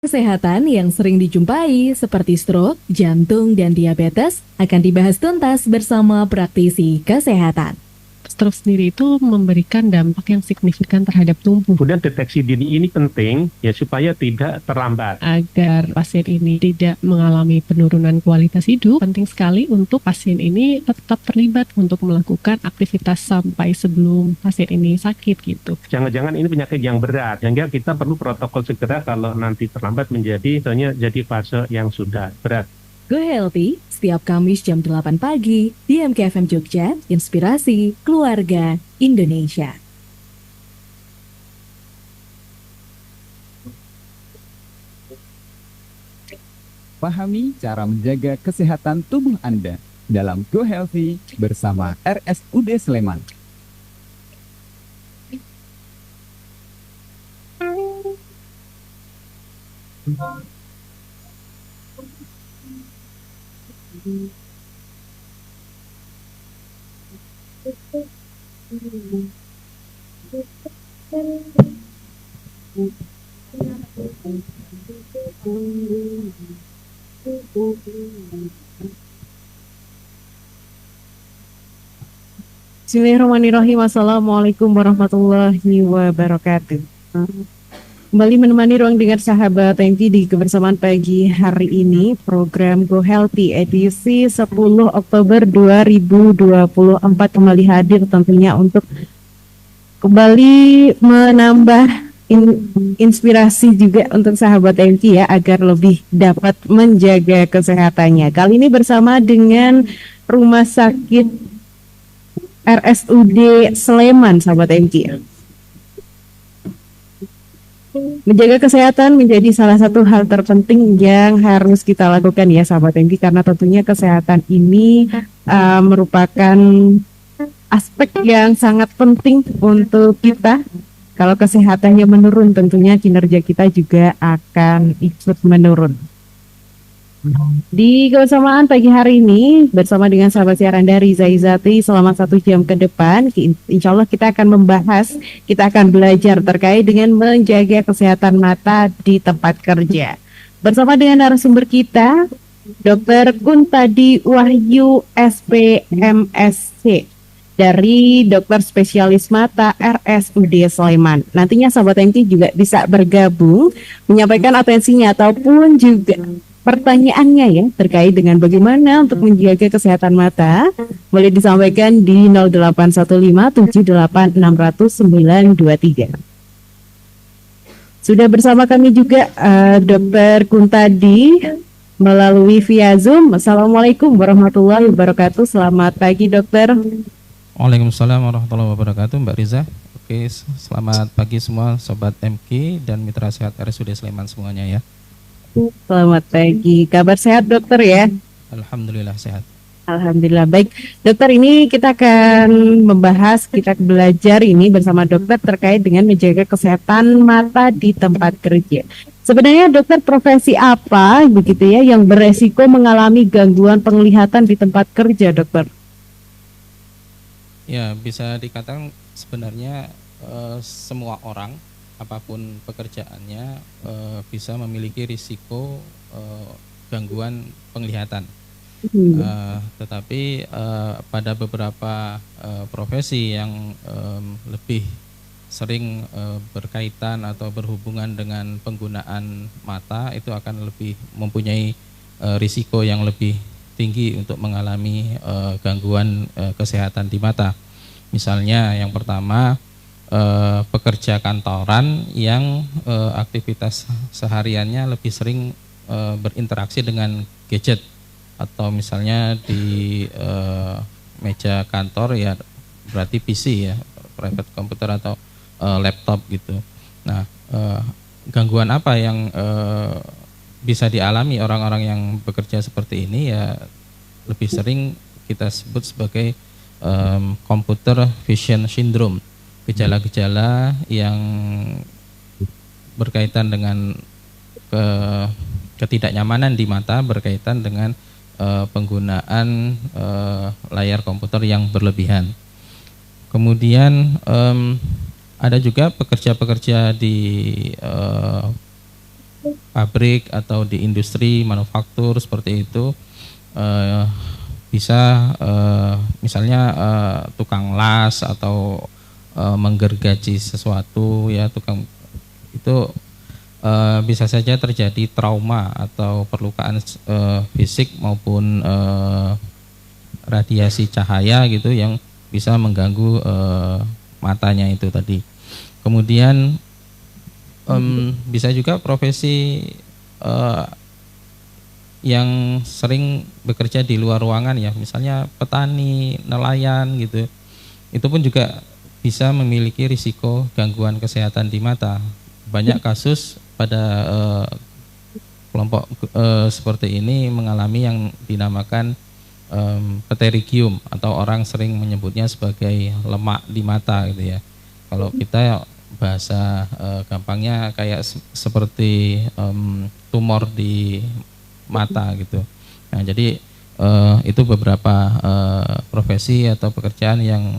Kesehatan yang sering dijumpai seperti stroke, jantung, dan diabetes akan dibahas tuntas bersama praktisi kesehatan. Stroke sendiri itu memberikan dampak yang signifikan terhadap tubuh. Kemudian deteksi dini ini penting ya supaya tidak terlambat. Agar pasien ini tidak mengalami penurunan kualitas hidup, penting sekali untuk pasien ini tetap terlibat untuk melakukan aktivitas sampai sebelum pasien ini sakit gitu. Jangan-jangan ini penyakit yang berat, sehingga kita perlu protokol segera kalau nanti terlambat menjadi, misalnya jadi fase yang sudah berat. Go Healthy, setiap Kamis jam 8 pagi di MKFM Jogja, Inspirasi Keluarga Indonesia. Pahami cara menjaga kesehatan tubuh Anda dalam Go Healthy bersama RSUD Sleman. Bismillahirrahmanirrahim. Assalamualaikum warahmatullahi wabarakatuh. Kembali menemani ruang dengar sahabat TNT di kebersamaan pagi hari ini, program Go Healthy edisi 10 Oktober 2024 kembali hadir tentunya untuk kembali menambah inspirasi juga untuk sahabat TNT ya, agar lebih dapat menjaga kesehatannya. Kali ini bersama dengan Rumah Sakit RSUD Sleman, sahabat TNT. Menjaga kesehatan menjadi salah satu hal terpenting yang harus kita lakukan ya sahabat MG, karena tentunya kesehatan ini merupakan aspek yang sangat penting untuk kita. Kalau kesehatannya menurun, tentunya kinerja kita juga akan ikut menurun. Di kebersamaan pagi hari ini bersama dengan sahabat siaran dari Zaizati selama 1 jam ke depan, insya Allah kita akan membahas, kita akan belajar terkait dengan menjaga kesehatan mata di tempat kerja. Bersama dengan narasumber kita, Dr. Kuntadi Wahyu SPMSC dari Dokter Spesialis Mata RSUD Sleman. Nantinya sahabat TNT juga bisa bergabung menyampaikan atensinya ataupun juga pertanyaannya ya terkait dengan bagaimana untuk menjaga kesehatan mata, boleh disampaikan di 081578600923. Sudah bersama kami juga Dr. Kuntadi melalui via Zoom. Assalamualaikum warahmatullahi wabarakatuh. Selamat pagi dokter. Waalaikumsalam warahmatullahi wabarakatuh, Mbak Riza. Oke, selamat pagi semua sobat MK dan mitra sehat RSUD Sleman semuanya ya. Selamat pagi, kabar sehat dokter ya? Alhamdulillah sehat. Alhamdulillah baik. Dokter, ini kita akan membahas, kita belajar ini bersama dokter terkait dengan menjaga kesehatan mata di tempat kerja. Sebenarnya dokter, profesi apa begitu ya yang beresiko mengalami gangguan penglihatan di tempat kerja dokter? Ya, bisa dikatakan sebenarnya semua orang apapun pekerjaannya bisa memiliki risiko gangguan penglihatan. Tetapi pada beberapa profesi yang lebih sering berkaitan atau berhubungan dengan penggunaan mata, itu akan lebih mempunyai risiko yang lebih tinggi untuk mengalami gangguan kesehatan di mata. Misalnya yang pertama, pekerja kantoran yang aktivitas sehariannya lebih sering berinteraksi dengan gadget, atau misalnya di meja kantor ya berarti PC ya, private computer atau laptop gitu. Nah, gangguan apa yang bisa dialami orang-orang yang bekerja seperti ini ya lebih sering kita sebut sebagai computer vision syndrome. Gejala-gejala yang berkaitan dengan ketidaknyamanan di mata berkaitan dengan penggunaan layar komputer yang berlebihan. Kemudian ada juga pekerja-pekerja di pabrik atau di industri manufaktur seperti itu, bisa misalnya tukang las atau menggergaji sesuatu ya, tukang itu bisa saja terjadi trauma atau perlukaan fisik maupun radiasi cahaya gitu yang bisa mengganggu matanya itu tadi. Kemudian bisa juga profesi yang sering bekerja di luar ruangan ya, misalnya petani, nelayan gitu. Itu pun juga bisa memiliki risiko gangguan kesehatan di mata. Banyak kasus pada kelompok seperti ini mengalami yang dinamakan pterygium atau orang sering menyebutnya sebagai lemak di mata gitu ya. Kalau kita bahasa gampangnya kayak seperti tumor di mata gitu. Nah, jadi itu beberapa profesi atau pekerjaan yang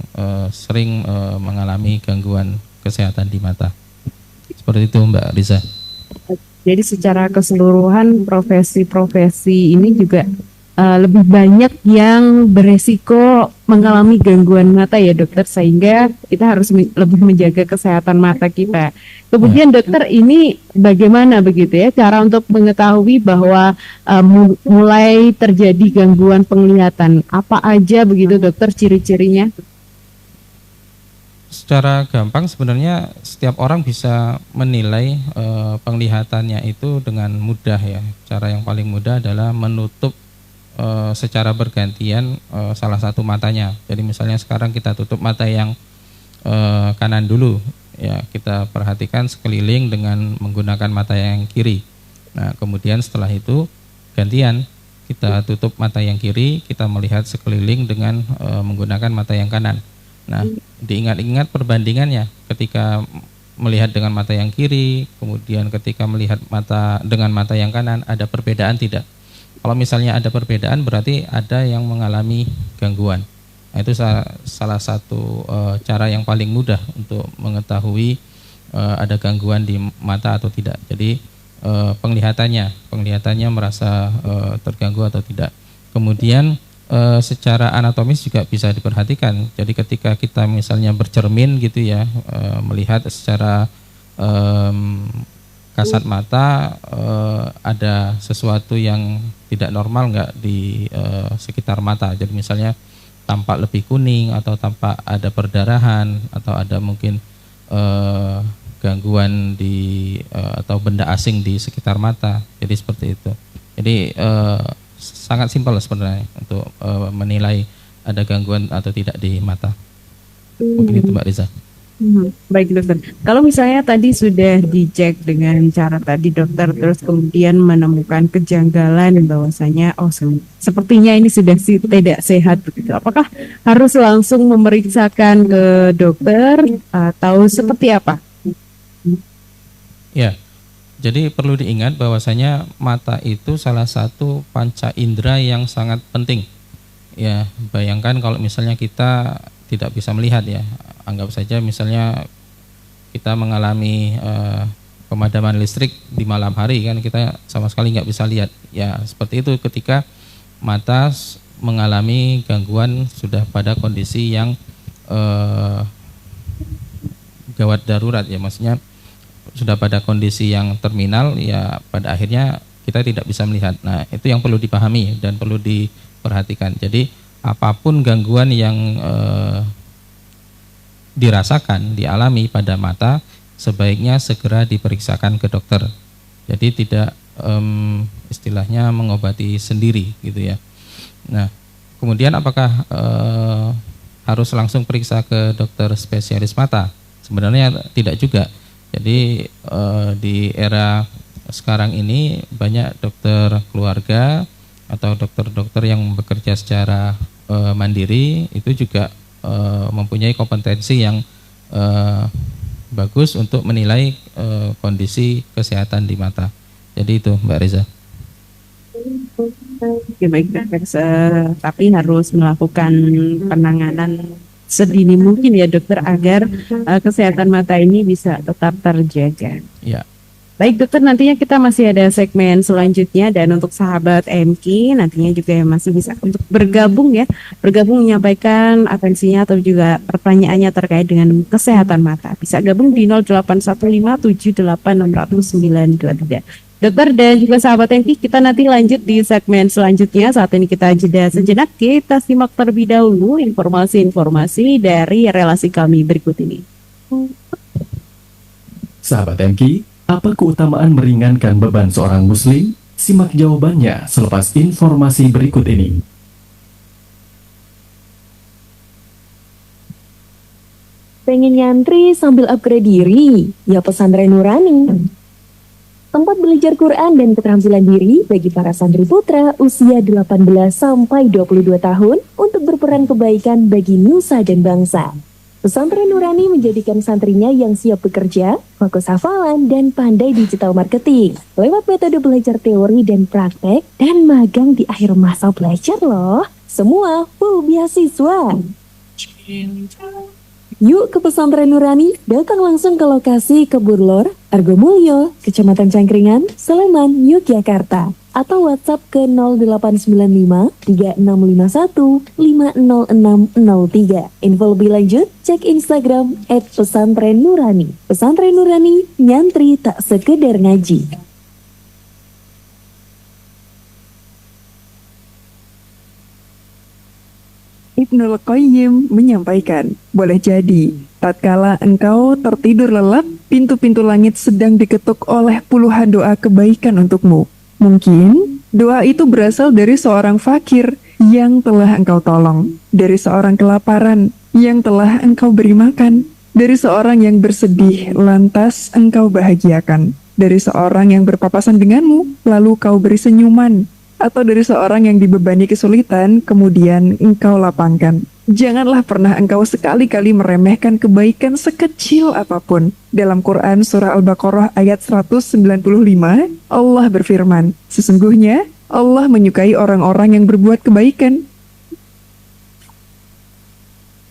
sering mengalami gangguan kesehatan di mata. Seperti itu Mbak Riza. Jadi secara keseluruhan profesi-profesi ini juga lebih banyak yang beresiko mengalami gangguan mata ya dokter, sehingga kita harus lebih menjaga kesehatan mata kita. Kemudian dokter, ini bagaimana begitu ya cara untuk mengetahui bahwa mulai terjadi gangguan penglihatan? Apa aja begitu dokter ciri-cirinya? Secara gampang sebenarnya setiap orang bisa menilai penglihatannya itu dengan mudah ya. Cara yang paling mudah adalah menutup secara bergantian salah satu matanya. Jadi misalnya sekarang kita tutup mata yang kanan dulu ya, kita perhatikan sekeliling dengan menggunakan mata yang kiri. Nah, kemudian setelah itu gantian kita tutup mata yang kiri, kita melihat sekeliling dengan menggunakan mata yang kanan. Nah, diingat-ingat perbandingannya ketika melihat dengan mata yang kiri, kemudian ketika melihat dengan mata yang kanan, ada perbedaan tidak? Kalau misalnya ada perbedaan, berarti ada yang mengalami gangguan. Nah, itu salah satu cara yang paling mudah untuk mengetahui ada gangguan di mata atau tidak. Jadi penglihatannya merasa terganggu atau tidak. Kemudian secara anatomis juga bisa diperhatikan. Jadi ketika kita misalnya bercermin gitu ya, melihat secara kasat mata ada sesuatu yang tidak normal nggak di sekitar mata. Jadi misalnya tampak lebih kuning atau tampak ada perdarahan atau ada mungkin gangguan atau benda asing di sekitar mata. Jadi seperti itu. Jadi sangat simpel sebenarnya untuk menilai ada gangguan atau tidak di mata. Mungkin itu Mbak Riza. Baik dokter, kalau misalnya tadi sudah dicek dengan cara tadi dokter, terus kemudian menemukan kejanggalan bahwasanya sepertinya ini sudah tidak sehat begitu, apakah harus langsung memeriksakan ke dokter atau seperti apa? Ya, jadi perlu diingat bahwasanya mata itu salah satu panca indera yang sangat penting. Ya, bayangkan kalau misalnya kita tidak bisa melihat ya, anggap saja misalnya kita mengalami pemadaman listrik di malam hari, kan kita sama sekali nggak bisa lihat. Ya seperti itu ketika mata mengalami gangguan sudah pada kondisi yang gawat darurat ya, maksudnya sudah pada kondisi yang terminal ya, pada akhirnya kita tidak bisa melihat. Nah, itu yang perlu dipahami dan perlu diperhatikan. Jadi apapun gangguan yang dirasakan, dialami pada mata, sebaiknya segera diperiksakan ke dokter. Jadi tidak istilahnya mengobati sendiri gitu ya. Nah, kemudian apakah harus langsung periksa ke dokter spesialis mata? Sebenarnya tidak juga. Jadi di era sekarang ini banyak dokter keluarga atau dokter-dokter yang bekerja secara mandiri itu juga mempunyai kompetensi yang bagus untuk menilai kondisi kesehatan di mata. Jadi itu Mbak Reza. Oke, baik dokter, tapi harus melakukan penanganan sedini mungkin ya dokter, agar kesehatan mata ini bisa tetap terjaga. Ya. Baik dokter, nantinya kita masih ada segmen selanjutnya dan untuk sahabat MK nantinya juga yang masih bisa untuk bergabung ya, bergabung menyampaikan atensinya atau juga pertanyaannya terkait dengan kesehatan mata. Bisa gabung di 081578600923. Dokter dan juga sahabat MK, kita nanti lanjut di segmen selanjutnya. Saat ini kita jeda sejenak, kita simak terlebih dahulu informasi-informasi dari relasi kami berikut ini. Sahabat MK, apa keutamaan meringankan beban seorang muslim? Simak jawabannya selepas informasi berikut ini. Pengen nyantri sambil upgrade diri? Ya Pesantren Nurani. Tempat belajar Quran dan keterampilan diri bagi para santri putra usia 18 sampai 22 tahun untuk berperan kebaikan bagi nusa dan bangsa. Pesantren Nurani menjadikan santrinya yang siap bekerja, fokus hafalan, dan pandai digital marketing. Lewat metode belajar teori dan praktek, dan magang di akhir masa belajar loh. Semua full beasiswa. Yuk ke Pesantren Nurani, datang langsung ke lokasi Kebun Lor, Argomulyo, Kecamatan Cangkringan, Sleman, Yogyakarta. Atau WhatsApp ke 0895 3651 50603. Info lebih lanjut, cek Instagram @pesantren-nurani. Pesantren Nurani, nyantri tak sekedar ngaji. Ibnul Qayyim menyampaikan, boleh jadi, tatkala engkau tertidur lelap, pintu-pintu langit sedang diketuk oleh puluhan doa kebaikan untukmu. Mungkin doa itu berasal dari seorang fakir yang telah engkau tolong, dari seorang kelaparan yang telah engkau beri makan, dari seorang yang bersedih lantas engkau bahagiakan, dari seorang yang berpapasan denganmu lalu kau beri senyuman, atau dari seorang yang dibebani kesulitan kemudian engkau lapangkan. Janganlah pernah engkau sekali-kali meremehkan kebaikan sekecil apapun. Dalam Quran Surah Al-Baqarah ayat 195, Allah berfirman, sesungguhnya Allah menyukai orang-orang yang berbuat kebaikan.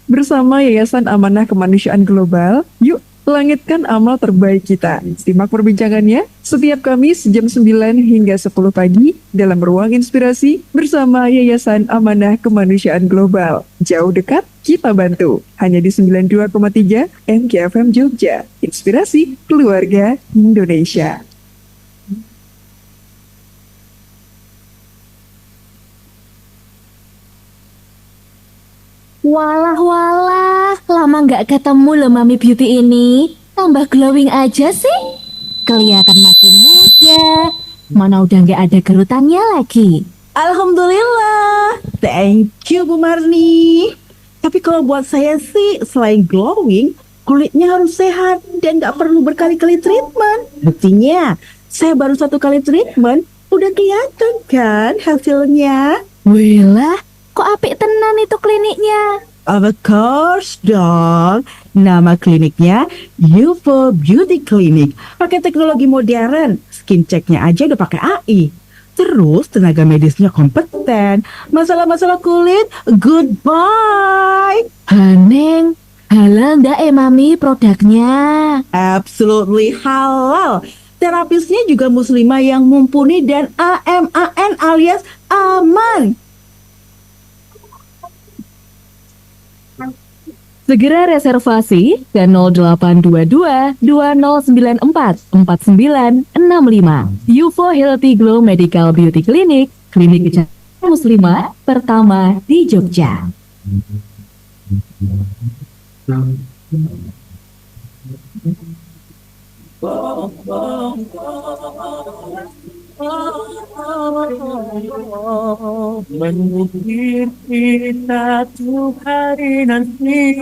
Bersama Yayasan Amanah Kemanusiaan Global, yuk langitkan amal terbaik kita. Simak perbincangannya setiap Kamis jam 9 hingga 10 pagi dalam Ruang Inspirasi bersama Yayasan Amanah Kemanusiaan Global. Jauh dekat, kita bantu. Hanya di 92,3 MKFM Jogja. Inspirasi Keluarga Indonesia. Walah, lama nggak ketemu loh Mami Beauty ini. Tambah glowing aja sih. Kelihatan makin muda. Mana udah nggak ada gerutannya lagi. Alhamdulillah, thank you Bu Marni. Tapi kalau buat saya sih, selain glowing, kulitnya harus sehat dan nggak perlu berkali-kali treatment. Buktinya, saya baru 1 kali treatment, udah kelihatan kan hasilnya. Wih kok apik tenan itu kliniknya. Of course dong. Nama kliniknya UFO Beauty Clinic. Pakai teknologi modern, skin checknya aja udah pakai AI. Terus tenaga medisnya kompeten. Masalah-masalah kulit, goodbye. Haneng, halal ndak Mami produknya? Absolutely halal. Terapisnya juga muslimah yang mumpuni dan AMAN alias aman. Segera reservasi ke 0822 2094 4965. UFO Healthy Glow Medical Beauty Clinic, klinik kecantikan muslimah pertama di Jogja. Mengukir kita tuh hari nanti,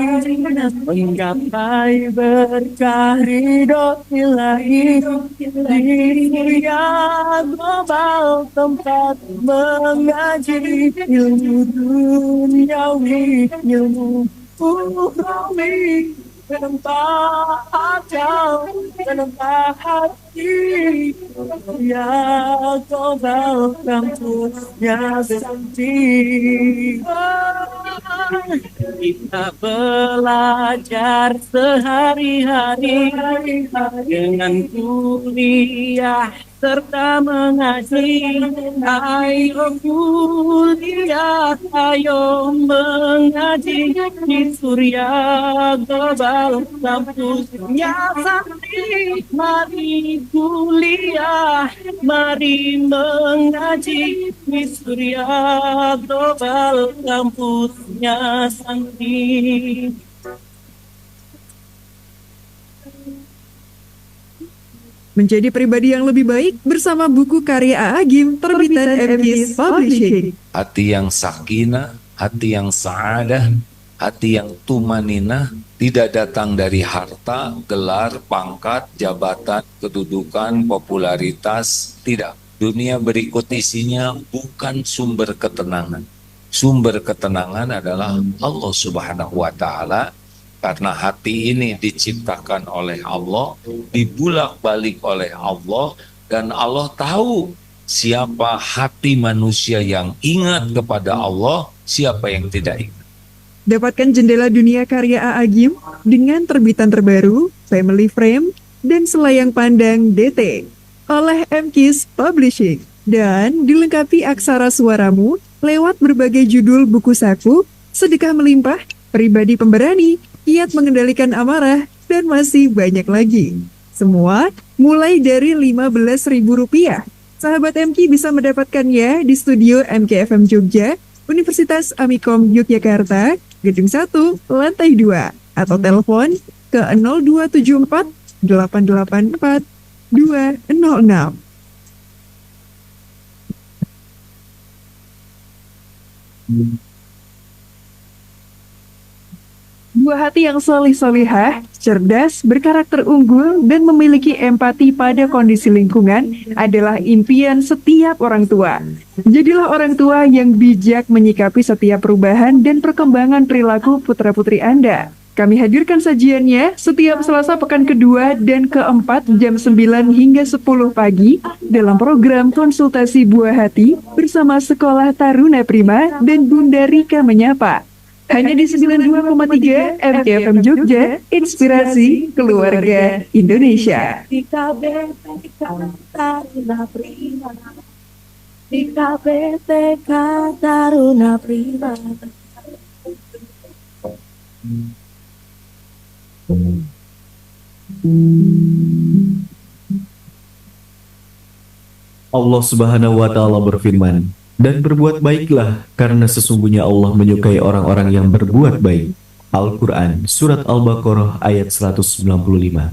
menggapai berkah ridho ilahi di dunia global, tempat mengaji ilmu duniawi, ilmu ukhrawi, menambah jauh, menambah hati. Ya global tentunya santi. Kita belajar sehari-hari dengan kuliah serta mengaji. Ayo kuliah, ayo mengaji di Surya Global kampusnya sakti. Mari kuliah, mari mengaji di Surya Global kampusnya sakti. Menjadi pribadi yang lebih baik bersama buku karya Agim terbitan MKIS Publishing. Hati yang sakinah, hati yang sa'adah, hati yang tumaninah, tidak datang dari harta, gelar, pangkat, jabatan, kedudukan, popularitas, tidak. Dunia berikut isinya bukan sumber ketenangan. Sumber ketenangan adalah Allah Subhanahu wa Ta'ala, karena hati ini diciptakan oleh Allah, dibulak-balik oleh Allah, dan Allah tahu siapa hati manusia yang ingat kepada Allah, siapa yang tidak ingat. Dapatkan jendela dunia karya Agim dengan terbitan terbaru, Family Frame, dan Selayang Pandang DT oleh MKIS Publishing. Dan dilengkapi aksara suaramu lewat berbagai judul buku saku, Sedekah Melimpah, Pribadi Pemberani, Kiat Mengendalikan Amarah, dan masih banyak lagi. Semua mulai dari Rp15.000. Sahabat MK bisa mendapatkannya di studio MKFM Jogja, Universitas Amikom Yogyakarta, Gedung 1, Lantai 2, atau telepon ke 0274 884 206. Buah hati yang solih-solihah, cerdas, berkarakter unggul, dan memiliki empati pada kondisi lingkungan adalah impian setiap orang tua. Jadilah orang tua yang bijak menyikapi setiap perubahan dan perkembangan perilaku putra-putri Anda. Kami hadirkan sajiannya setiap Selasa pekan kedua dan keempat jam 9 hingga 10 pagi dalam program konsultasi buah hati bersama Sekolah Taruna Prima dan Bunda Rika Menyapa. Hanya di 92,3 MKFM Jogja, inspirasi keluarga Indonesia. Di KBTK Taruna Prima, di KBTK Taruna Prima. Allah Subhanahu wa Ta'ala berfirman, dan berbuat baiklah, karena sesungguhnya Allah menyukai orang-orang yang berbuat baik. Al-Quran, Surat Al-Baqarah ayat 195.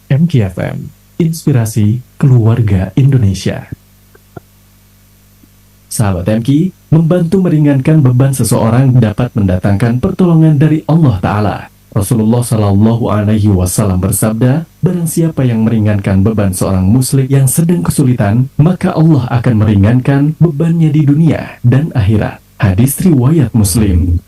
MKFM, inspirasi keluarga Indonesia. Sahabat MK, membantu meringankan beban seseorang dapat mendatangkan pertolongan dari Allah Ta'ala. Rasulullah Shallallahu Alaihi Wasallam bersabda, barang siapa yang meringankan beban seorang muslim yang sedang kesulitan, maka Allah akan meringankan bebannya di dunia dan akhirat. Hadis riwayat Muslim.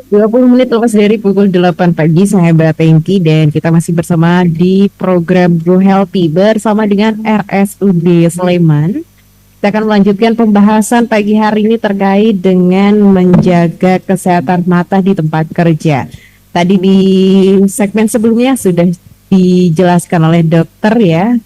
Dua 20 menit lepas dari pukul 8 pagi, sahabat Tengki, dan kita masih bersama di program Go Healthy bersama dengan RSUD Sleman. Kita akan melanjutkan pembahasan pagi hari ini terkait dengan menjaga kesehatan mata di tempat kerja. Tadi di segmen sebelumnya sudah dijelaskan oleh dokter ya,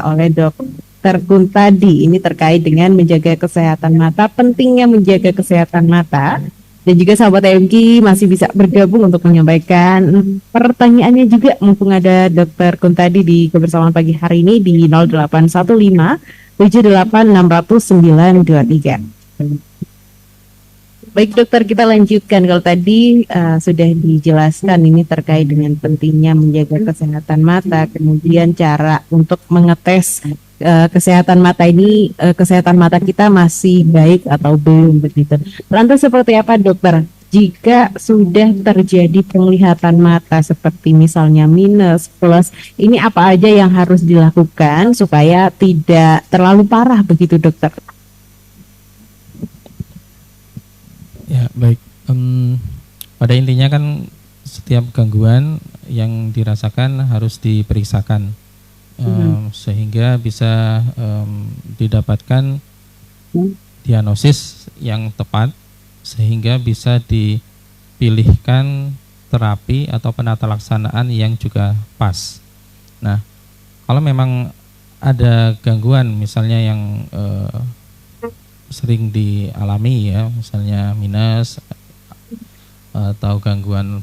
oleh Dokter Kuntadi, ini terkait dengan menjaga kesehatan mata, pentingnya menjaga kesehatan mata. Dan juga sahabat MK masih bisa bergabung untuk menyampaikan pertanyaannya juga, mumpung ada Dokter Kuntadi di kebersamaan pagi hari ini di 0815 78 600 923. Baik dokter, kita lanjutkan. Kalau tadi sudah dijelaskan ini terkait dengan pentingnya menjaga kesehatan mata, kemudian cara untuk mengetes kesehatan mata ini, kesehatan mata kita masih baik atau belum begitu. Lantas seperti apa dokter jika sudah terjadi penglihatan mata seperti misalnya minus, plus, ini apa aja yang harus dilakukan supaya tidak terlalu parah begitu dokter? Ya, baik. Pada intinya kan setiap gangguan yang dirasakan harus diperiksakan sehingga bisa didapatkan diagnosis yang tepat sehingga bisa dipilihkan terapi atau penata laksanaan yang juga pas. Nah, kalau memang ada gangguan misalnya yang sering dialami ya, misalnya minus atau gangguan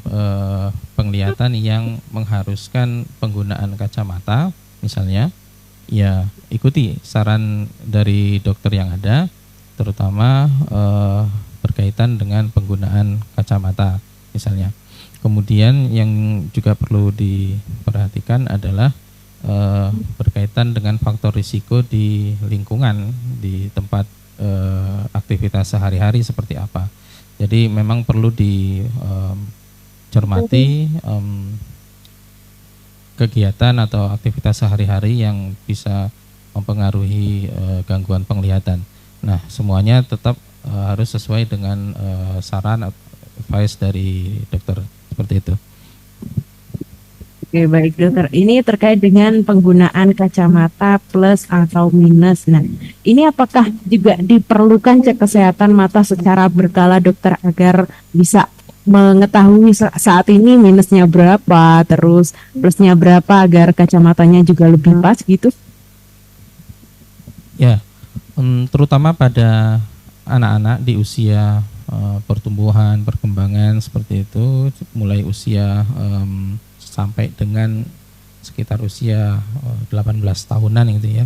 penglihatan yang mengharuskan penggunaan kacamata misalnya, ya ikuti saran dari dokter yang ada, terutama berkaitan dengan penggunaan kacamata misalnya. Kemudian yang juga perlu diperhatikan adalah berkaitan dengan faktor risiko di lingkungan, di tempat aktivitas sehari-hari seperti apa. Jadi memang perlu dicermati kegiatan atau aktivitas sehari-hari yang bisa mempengaruhi gangguan penglihatan. Nah, semuanya tetap harus sesuai dengan saran atau advice dari dokter, seperti itu. Oke, baik dokter. Ini terkait dengan penggunaan kacamata plus atau minus. Nah, ini apakah juga diperlukan cek kesehatan mata secara berkala dokter agar bisa mengetahui saat ini minusnya berapa, terus plusnya berapa agar kacamatanya juga lebih pas gitu? Ya, terutama pada anak-anak di usia pertumbuhan, perkembangan seperti itu, mulai usia sampai dengan sekitar usia 18 tahunan gitu ya.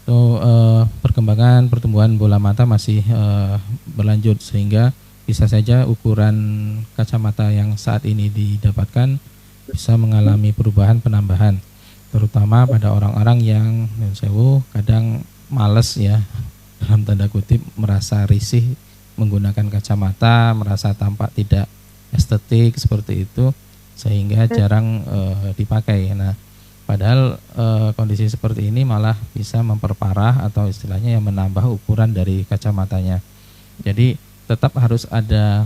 So, perkembangan pertumbuhan bola mata masih berlanjut sehingga bisa saja ukuran kacamata yang saat ini didapatkan bisa mengalami perubahan penambahan, terutama pada orang-orang yang kadang males ya, dalam tanda kutip, merasa risih menggunakan kacamata, merasa tampak tidak estetik seperti itu, sehingga jarang dipakai. Nah, padahal kondisi seperti ini malah bisa memperparah atau istilahnya yang menambah ukuran dari kacamatanya. Jadi tetap harus ada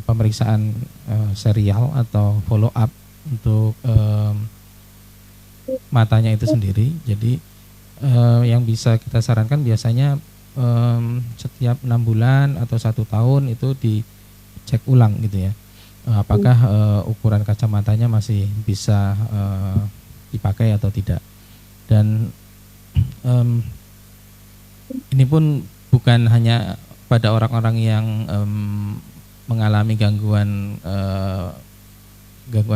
pemeriksaan serial atau follow up untuk matanya itu sendiri. Jadi yang bisa kita sarankan biasanya setiap 6 bulan atau 1 tahun itu dicek ulang gitu ya. Apakah ukuran kacamatanya masih bisa dipakai atau tidak. Dan ini pun bukan hanya pada orang-orang yang mengalami gangguan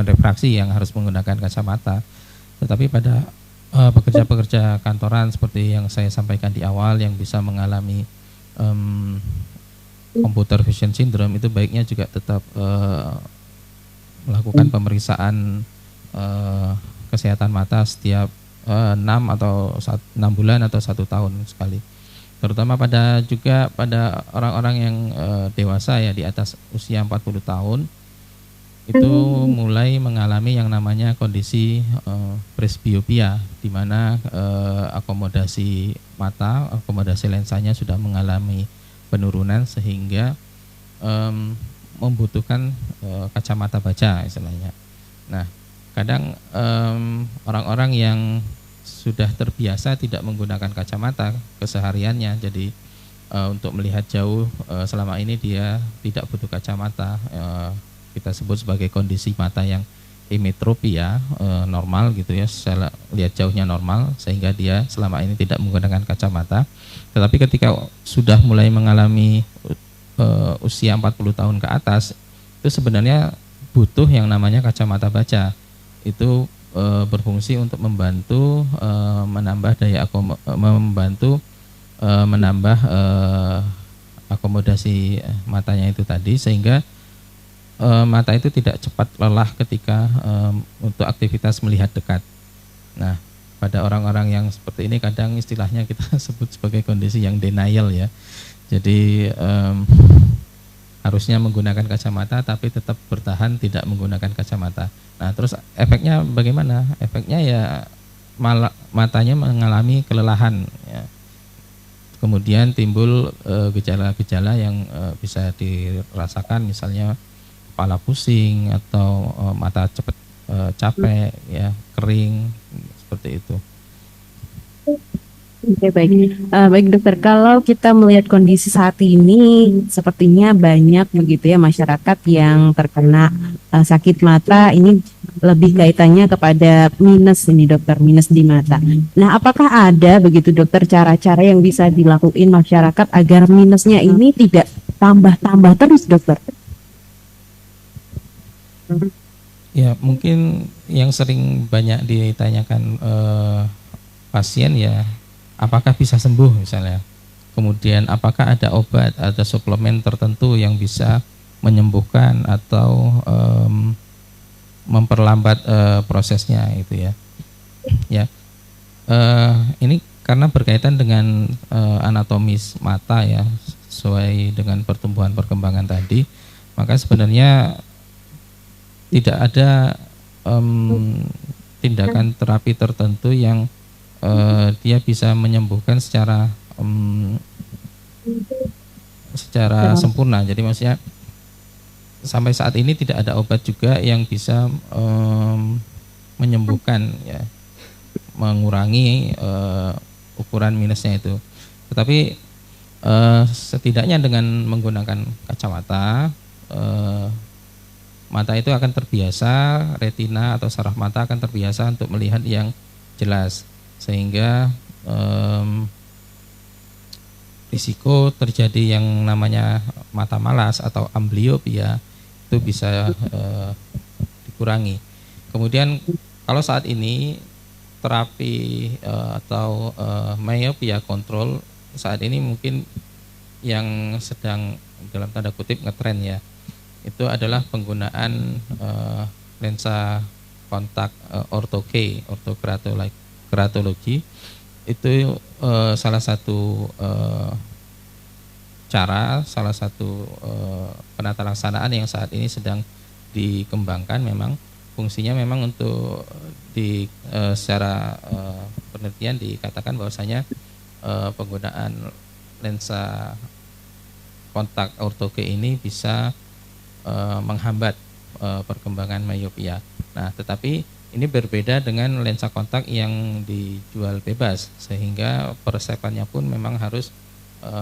refraksi yang harus menggunakan kacamata, tetapi pada pekerja-pekerja kantoran seperti yang saya sampaikan di awal yang bisa mengalami computer vision syndrome, itu baiknya juga tetap melakukan pemeriksaan kesehatan mata setiap 6 bulan atau 1 tahun sekali. Terutama pada orang-orang yang dewasa ya, di atas usia 40 tahun itu mulai mengalami yang namanya kondisi presbiopia, di mana akomodasi mata, akomodasi lensanya sudah mengalami penurunan sehingga membutuhkan kacamata baca istilahnya. Nah, kadang orang-orang yang sudah terbiasa tidak menggunakan kacamata kesehariannya, jadi untuk melihat jauh selama ini dia tidak butuh kacamata, kita sebut sebagai kondisi mata yang emetropia, normal gitu ya, lihat jauhnya normal sehingga dia selama ini tidak menggunakan kacamata. Tetapi ketika sudah mulai mengalami usia 40 tahun ke atas, itu sebenarnya butuh yang namanya kacamata baca. Itu berfungsi untuk membantu menambah menambah akomodasi matanya itu tadi, sehingga mata itu tidak cepat lelah ketika untuk aktivitas melihat dekat. Nah, pada orang-orang yang seperti ini kadang istilahnya kita sebut sebagai kondisi yang denial ya. Jadi harusnya menggunakan kacamata tapi tetap bertahan tidak menggunakan kacamata. Nah, terus efeknya bagaimana? Efeknya ya matanya mengalami kelelahan ya. Kemudian timbul gejala-gejala yang bisa dirasakan, misalnya kepala pusing atau mata cepat capek ya, kering seperti itu. Oke, baik. Baik dokter, kalau kita melihat kondisi saat ini, sepertinya banyak begitu ya masyarakat yang terkena sakit mata. Ini lebih kaitannya kepada minus ini dokter, minus di mata. Nah, apakah ada begitu dokter cara-cara yang bisa dilakukan masyarakat agar minusnya ini tidak tambah-tambah terus dokter? Ya, mungkin yang sering banyak ditanyakan pasien ya, apakah bisa sembuh misalnya. Kemudian apakah ada obat, ada suplemen tertentu yang bisa menyembuhkan atau memperlambat prosesnya itu ya. Ya, ini karena berkaitan dengan anatomis mata ya, sesuai dengan pertumbuhan perkembangan tadi, maka sebenarnya tidak ada tindakan terapi tertentu yang dia bisa menyembuhkan secara sempurna. Jadi maksudnya sampai saat ini tidak ada obat juga yang bisa menyembuhkan ya, mengurangi ukuran minusnya itu. Tetapi setidaknya dengan menggunakan kacamata, mata itu akan terbiasa, retina atau saraf mata akan terbiasa untuk melihat yang jelas, sehingga risiko terjadi yang namanya mata malas atau ambliopia itu bisa dikurangi. Kemudian kalau saat ini terapi atau myopia control saat ini mungkin yang sedang dalam tanda kutip ngetren ya, itu adalah penggunaan lensa kontak ortokratologi. Itu salah satu salah satu penata laksanaan yang saat ini sedang dikembangkan. Memang fungsinya memang untuk secara penelitian dikatakan bahwasanya penggunaan lensa kontak ortoke ini bisa menghambat perkembangan myopia. Nah, tetapi ini berbeda dengan lensa kontak yang dijual bebas, sehingga persepannya pun memang harus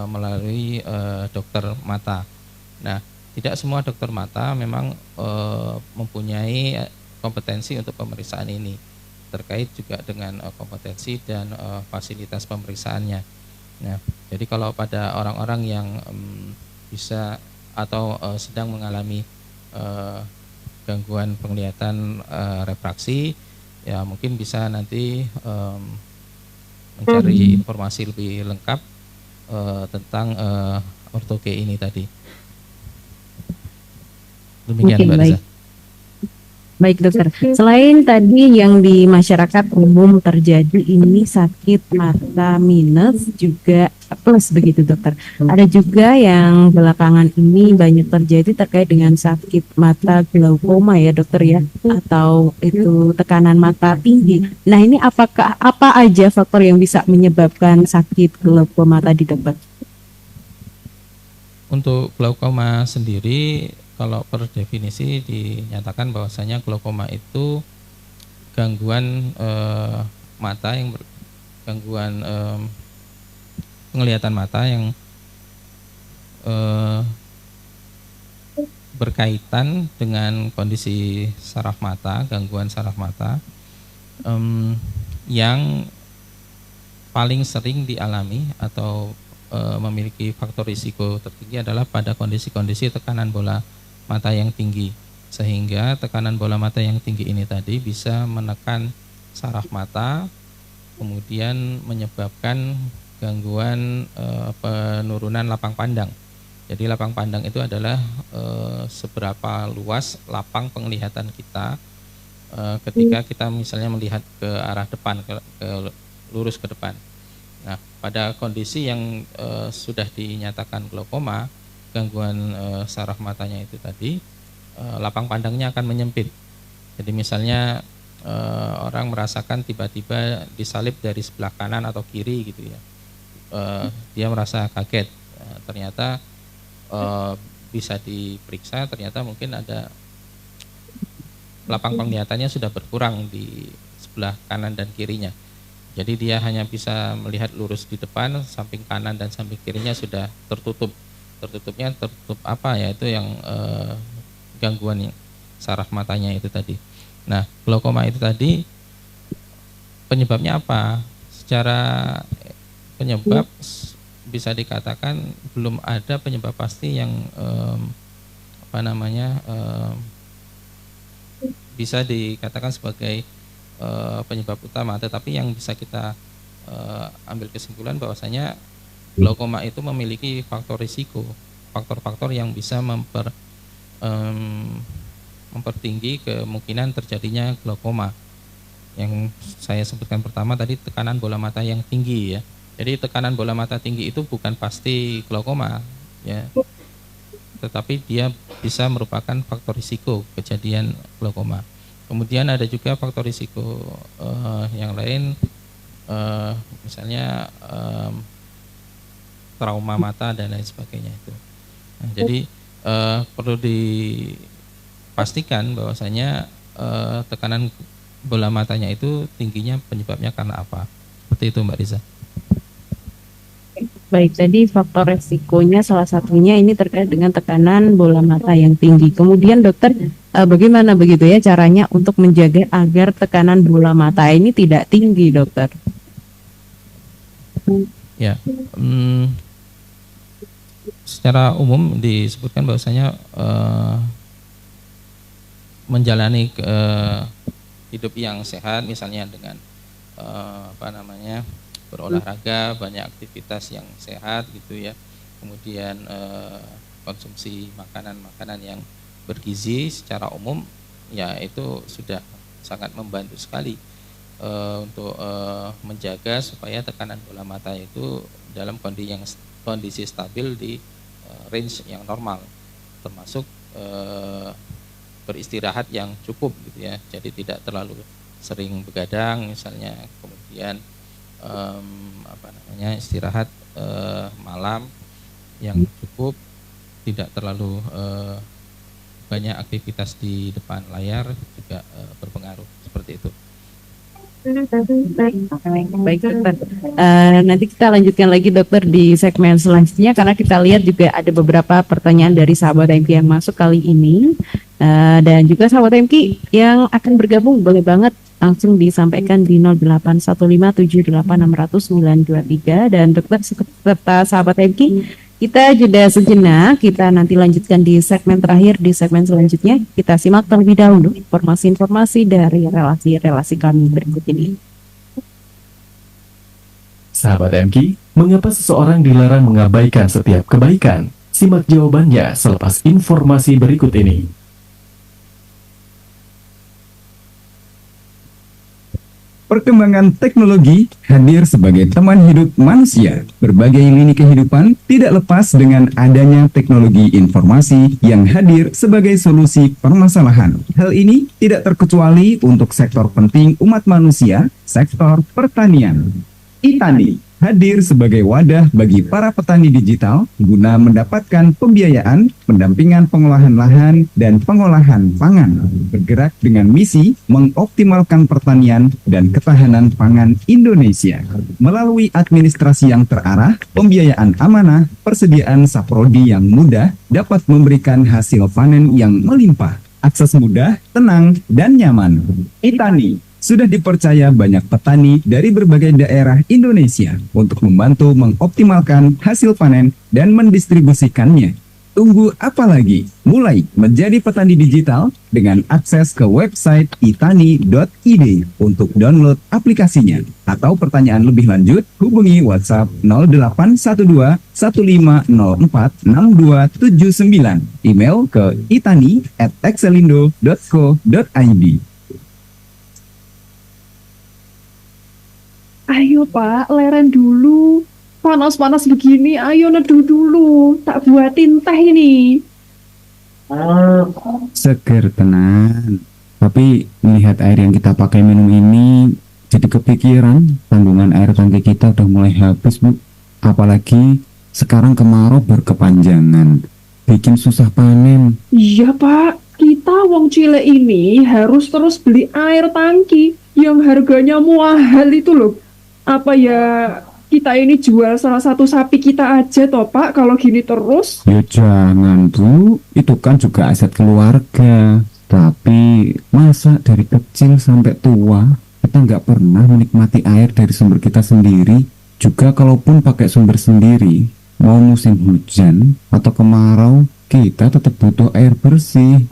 melalui dokter mata. Nah, tidak semua dokter mata memang mempunyai kompetensi untuk pemeriksaan ini, terkait juga dengan kompetensi dan fasilitas pemeriksaannya. Nah, jadi kalau pada orang-orang yang bisa atau sedang mengalami gangguan penglihatan refraksi, ya mungkin bisa nanti mencari informasi lebih lengkap tentang ortoke ini tadi. Demikian Mbak Reza. Baik dokter, selain tadi yang di masyarakat umum terjadi ini sakit mata minus juga plus begitu dokter. Ada juga yang belakangan ini banyak terjadi terkait dengan sakit mata glaukoma ya dokter ya, atau itu tekanan mata tinggi. Nah ini apa aja faktor yang bisa menyebabkan sakit glaukoma tadi dokter? Untuk glaukoma sendiri, kalau per definisi dinyatakan bahwasanya glaukoma itu gangguan mata yang gangguan penglihatan mata yang berkaitan dengan kondisi saraf mata, gangguan saraf mata yang paling sering dialami atau memiliki faktor risiko tertinggi adalah pada kondisi-kondisi tekanan bola mata yang tinggi, sehingga tekanan bola mata yang tinggi ini tadi bisa menekan saraf mata, kemudian menyebabkan gangguan penurunan lapang pandang. Jadi lapang pandang itu adalah seberapa luas lapang penglihatan kita ketika kita misalnya melihat ke arah depan, lurus ke depan. Nah, pada kondisi yang sudah dinyatakan glaukoma, gangguan saraf matanya itu tadi, lapang pandangnya akan menyempit. Jadi misalnya orang merasakan tiba-tiba disalib dari sebelah kanan atau kiri gitu ya, dia merasa kaget, ternyata bisa diperiksa, ternyata mungkin ada lapang penglihatannya sudah berkurang di sebelah kanan dan kirinya. Jadi dia hanya bisa melihat lurus di depan, samping kanan dan samping kirinya sudah tertutup. Tertutupnya tertutup apa ya, itu yang gangguan saraf matanya itu tadi. Nah, glaukoma itu tadi penyebabnya apa? Secara penyebab bisa dikatakan belum ada penyebab pasti yang bisa dikatakan sebagai penyebab utama, tetapi yang bisa kita ambil kesimpulan bahwasanya glaukoma itu memiliki faktor risiko, faktor-faktor yang bisa mempertinggi kemungkinan terjadinya glaukoma. Yang saya sebutkan pertama tadi tekanan bola mata yang tinggi ya. Jadi tekanan bola mata tinggi itu bukan pasti glaukoma ya, tetapi dia bisa merupakan faktor risiko kejadian glaukoma. Kemudian ada juga faktor risiko yang lain, misalnya trauma mata dan lain sebagainya itu. Nah, jadi perlu dipastikan bahwasanya tekanan bola matanya itu tingginya penyebabnya karena apa. Seperti itu Mbak Riza. Baik, tadi faktor resikonya salah satunya ini terkait dengan tekanan bola mata yang tinggi. Kemudian dokter, bagaimana begitu ya caranya untuk menjaga agar tekanan bola mata ini tidak tinggi, dokter? Ya, secara umum disebutkan bahwasanya menjalani hidup yang sehat, misalnya dengan berolahraga, banyak aktivitas yang sehat gitu ya, kemudian konsumsi makanan-makanan yang bergizi secara umum, ya itu sudah sangat membantu sekali untuk menjaga supaya tekanan bola mata itu dalam kondisi stabil di range yang normal, termasuk beristirahat yang cukup gitu ya, jadi tidak terlalu sering begadang misalnya, kemudian istirahat malam yang cukup, tidak terlalu banyak aktivitas di depan layar juga berpengaruh, seperti itu. Baik dokter, nanti kita lanjutkan lagi dokter di segmen selanjutnya, karena kita lihat juga ada beberapa pertanyaan dari sahabat MK yang masuk kali ini, dan juga sahabat MK yang akan bergabung boleh banget langsung disampaikan di 081578600923. Dan dokter serta sahabat MK, kita jeda sejenak, kita nanti lanjutkan di segmen terakhir. Di segmen selanjutnya kita simak terlebih dahulu informasi-informasi dari relasi-relasi kami berikut ini. Sahabat MK, mengapa seseorang dilarang mengabaikan setiap kebaikan? Simak jawabannya selepas informasi berikut ini. Perkembangan teknologi hadir sebagai teman hidup manusia. Berbagai lini kehidupan tidak lepas dengan adanya teknologi informasi yang hadir sebagai solusi permasalahan. Hal ini tidak terkecuali untuk sektor penting umat manusia, sektor pertanian. ITANI hadir sebagai wadah bagi para petani digital guna mendapatkan pembiayaan, pendampingan pengolahan lahan, dan pengolahan pangan, bergerak dengan misi mengoptimalkan pertanian dan ketahanan pangan Indonesia. Melalui administrasi yang terarah, pembiayaan amanah, persediaan saprodi yang mudah dapat memberikan hasil panen yang melimpah, akses mudah, tenang, dan nyaman. ITANI sudah dipercaya banyak petani dari berbagai daerah Indonesia untuk membantu mengoptimalkan hasil panen dan mendistribusikannya. Tunggu apa lagi? Mulai menjadi petani digital dengan akses ke website itani.id untuk download aplikasinya. Atau pertanyaan lebih lanjut, hubungi WhatsApp 0812 1504 6279. Email ke itani@excelindo.co.id. Ayo Pak, leren dulu. panas-panas begini, ayo neduh dulu. Tak buatin teh ini. Seger tenan. Tapi melihat air yang kita pakai minum ini, jadi kepikiran kandungan air tangki kita udah mulai habis, Bu. Apalagi sekarang kemarau berkepanjangan, bikin susah panen. Iya Pak, kita wong Cile ini harus terus beli air tangki yang harganya mahal itu loh. Apa ya kita ini jual salah satu sapi kita aja toh Pak kalau gini terus? Ya jangan, Bu, itu kan juga aset keluarga. Tapi masa dari kecil sampai tua kita nggak pernah menikmati air dari sumber kita sendiri? Juga kalaupun pakai sumber sendiri, mau musim hujan atau kemarau, kita tetap butuh air bersih.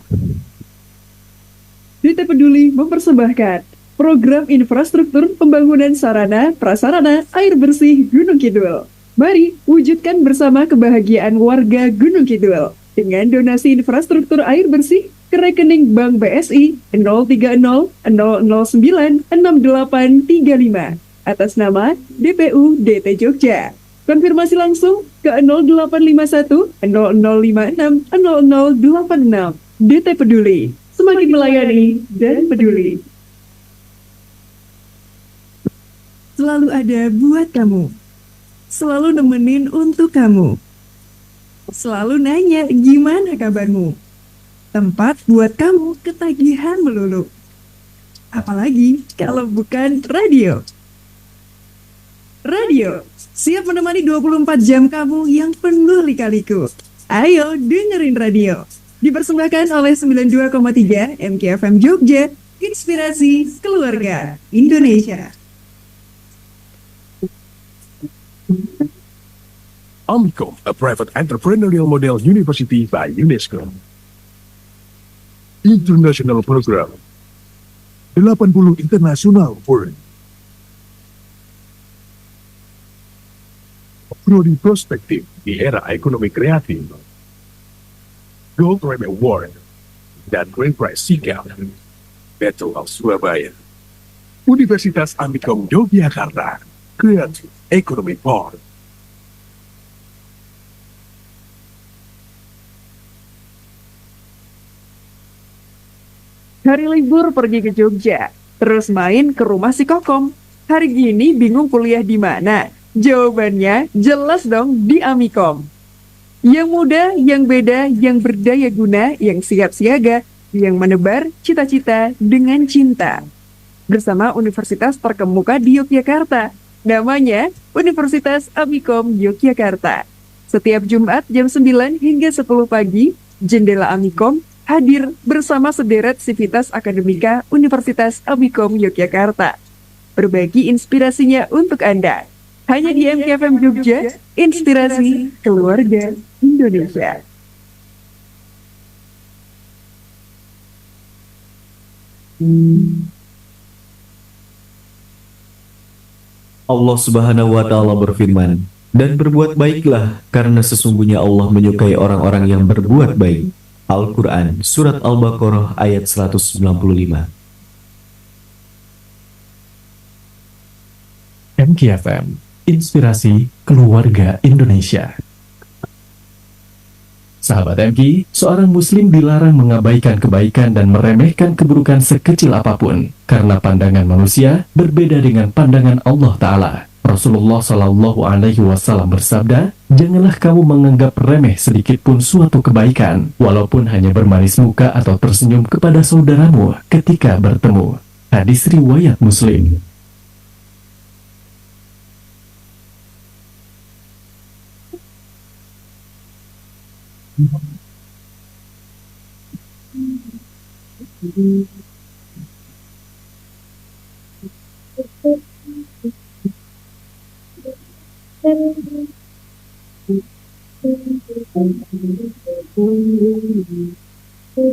DT Peduli mempersembahkan program infrastruktur pembangunan sarana prasarana air bersih Gunung Kidul. Mari wujudkan bersama kebahagiaan warga Gunung Kidul dengan donasi infrastruktur air bersih ke rekening Bank BSI 030 009 6835 atas nama DPU DT Jogja. Konfirmasi langsung ke 0851 0056 0086. DT Peduli, semakin melayani dan peduli. Selalu ada buat kamu. Selalu nemenin untuk kamu. Selalu nanya gimana kabarmu. Tempat buat kamu ketagihan melulu. Apalagi kalau bukan radio. Radio, siap menemani 24 jam kamu yang penuh lika-liku. Ayo dengerin radio. Dipersembahkan oleh 92,3 MKFM Jogja, Inspirasi Keluarga Indonesia. Amikom, a private entrepreneurial model university by UNESCO. International Program 80 International Word Prodi Prospektif di era ekonomi kreatif, Gold Rem Award dan Grand Prize Sika Battle of Surabaya, Universitas Amikom Yogyakarta Creative Economy Board. Hari libur pergi ke Jogja, terus main ke rumah si Kokom. Hari gini bingung kuliah di mana? Jawabannya jelas dong di Amikom. Yang muda, yang beda, yang berdaya guna, yang siap siaga, yang menebar cita-cita dengan cinta. Bersama universitas terkemuka di Yogyakarta. Namanya Universitas Amikom Yogyakarta. Setiap Jumat jam 9 hingga 10 pagi, Jendela Amikom hadir bersama sederet sivitas akademika Universitas Amikom Yogyakarta. Berbagi inspirasinya untuk Anda. Hanya di MKFM Jogja, Inspirasi Keluarga Indonesia. Allah Subhanahu wa Ta'ala berfirman, "Dan berbuat baiklah, karena sesungguhnya Allah menyukai orang-orang yang berbuat baik." Al-Quran, Surat Al-Baqarah ayat 195. MKFM, Inspirasi Keluarga Indonesia. Sahabat MK, seorang muslim dilarang mengabaikan kebaikan dan meremehkan keburukan sekecil apapun, karena pandangan manusia berbeda dengan pandangan Allah Ta'ala. Rasulullah Shallallahu Alaihi Wasallam bersabda, "Janganlah kamu menganggap remeh sedikit pun suatu kebaikan, walaupun hanya bermanis muka atau tersenyum kepada saudaramu ketika bertemu." Hadis riwayat Muslim.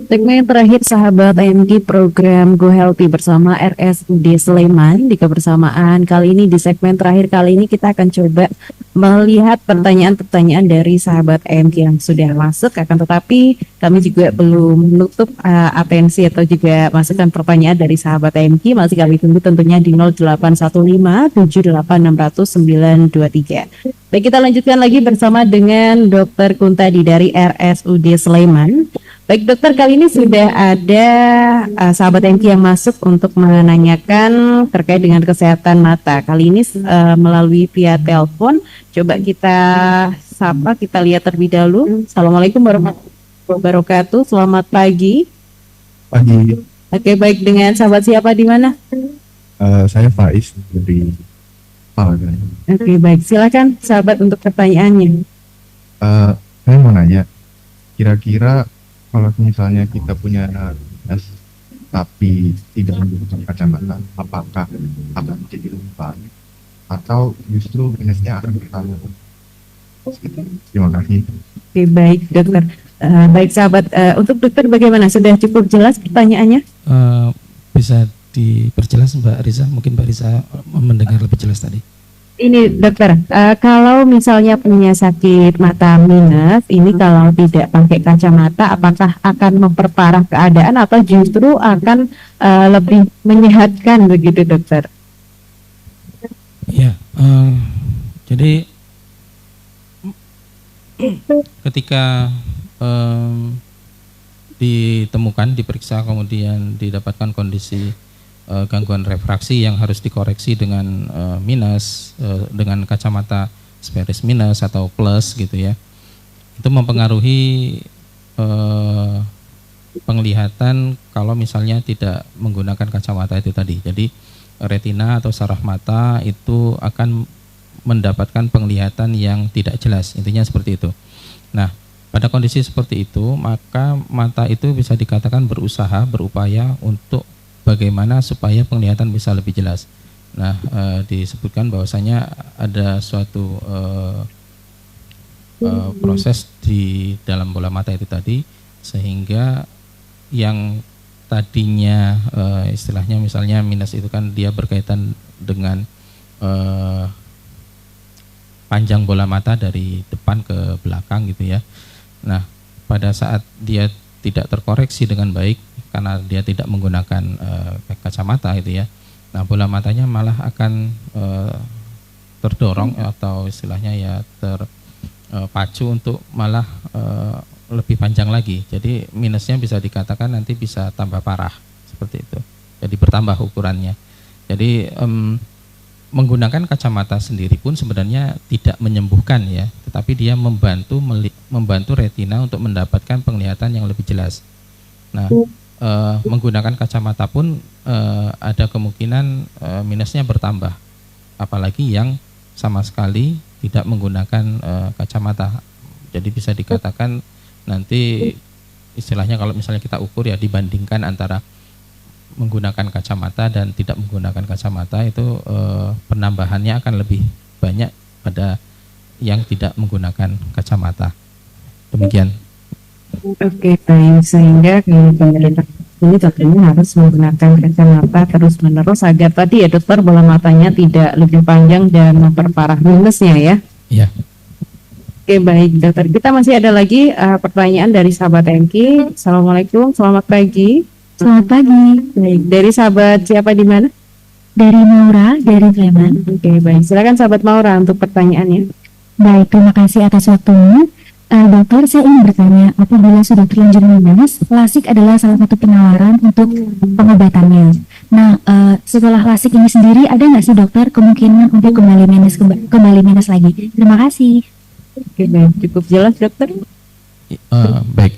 Segmen terakhir sahabat AMG program Go Healthy bersama RSUD Sleman di kebersamaan. Kali ini di segmen terakhir kali ini kita akan coba melihat pertanyaan-pertanyaan dari sahabat AMG yang sudah masuk. Akan tetapi kami juga belum menutup atensi atau juga masukan pertanyaan dari sahabat AMG. Masih kami tunggu tentunya di 0815 78 600 923. Baik, kita lanjutkan lagi bersama dengan Dr. Kuntadi dari RSUD Sleman. Baik dokter, kali ini sudah ada sahabat MK yang masuk untuk menanyakan terkait dengan kesehatan mata. Kali ini melalui via telepon. Coba kita sapa, kita lihat terlebih dahulu. Assalamualaikum warahmatullahi wabarakatuh. Selamat pagi. Pagi. Oke, baik, dengan sahabat siapa di mana? Saya Faiz dari Palagan. Oke, baik, silakan sahabat untuk pertanyaannya. Saya mau nanya, kira-kira kalau misalnya kita punya minus tapi tidak menggunakan kacamata, apakah akan menjadi lebih baik atau justru minusnya akan bertambah? Terima kasih. Oke, baik dokter. Baik sahabat, untuk dokter bagaimana? Sudah cukup jelas pertanyaannya? Bisa diperjelas Mbak Riza? Mungkin Mbak Riza mendengar lebih jelas tadi. Ini dokter, kalau misalnya punya sakit mata minus, ini kalau tidak pakai kacamata, apakah akan memperparah keadaan atau justru akan lebih menyehatkan begitu dokter? Ya, jadi ketika ditemukan, diperiksa, kemudian didapatkan kondisi gangguan refraksi yang harus dikoreksi dengan minus, dengan kacamata speris minus atau plus gitu ya, itu mempengaruhi penglihatan kalau misalnya tidak menggunakan kacamata itu tadi. Jadi retina atau saraf mata itu akan mendapatkan penglihatan yang tidak jelas, intinya seperti itu. Nah, pada kondisi seperti itu maka mata itu bisa dikatakan berupaya untuk bagaimana supaya penglihatan bisa lebih jelas. Nah, disebutkan bahwasanya ada suatu proses di dalam bola mata itu tadi, sehingga yang tadinya istilahnya misalnya minus itu kan dia berkaitan dengan panjang bola mata dari depan ke belakang gitu ya. Nah, pada saat dia tidak terkoreksi dengan baik karena dia tidak menggunakan kacamata itu ya, nah bola matanya malah akan terdorong atau istilahnya ya terpacu untuk malah lebih panjang lagi. Jadi minusnya bisa dikatakan nanti bisa tambah parah seperti itu. Jadi bertambah ukurannya. Jadi menggunakan kacamata sendiri pun sebenarnya tidak menyembuhkan ya, tetapi dia membantu retina untuk mendapatkan penglihatan yang lebih jelas. Nah, menggunakan kacamata pun ada kemungkinan minusnya bertambah, apalagi yang sama sekali tidak menggunakan kacamata. Jadi bisa dikatakan nanti istilahnya kalau misalnya kita ukur ya, dibandingkan antara menggunakan kacamata dan tidak menggunakan kacamata itu penambahannya akan lebih banyak pada yang tidak menggunakan kacamata. Demikian. Oke, baik, sehingga pemerintah ini tentunya harus menggunakan kacamata terus menerus agar tadi ya dokter bola matanya tidak lebih panjang dan memperparah minusnya ya. Iya. Oke, baik dokter, kita masih ada lagi pertanyaan dari sahabat Engki. Assalamualaikum, selamat pagi. Selamat pagi. Baik, dari sahabat siapa di mana? Dari Maura, dari Sleman. Oke, baik, silakan sahabat Maura untuk pertanyaannya. Baik, terima kasih atas waktunya. Dokter, saya ingin bertanya, apabila sudah terlanjur minus, lasik adalah salah satu penawaran untuk pengobatannya. Nah, setelah lasik ini sendiri, ada nggak sih dokter kemungkinan untuk kembali minus lagi? Terima kasih. Oke, baik, cukup jelas dokter. Baik,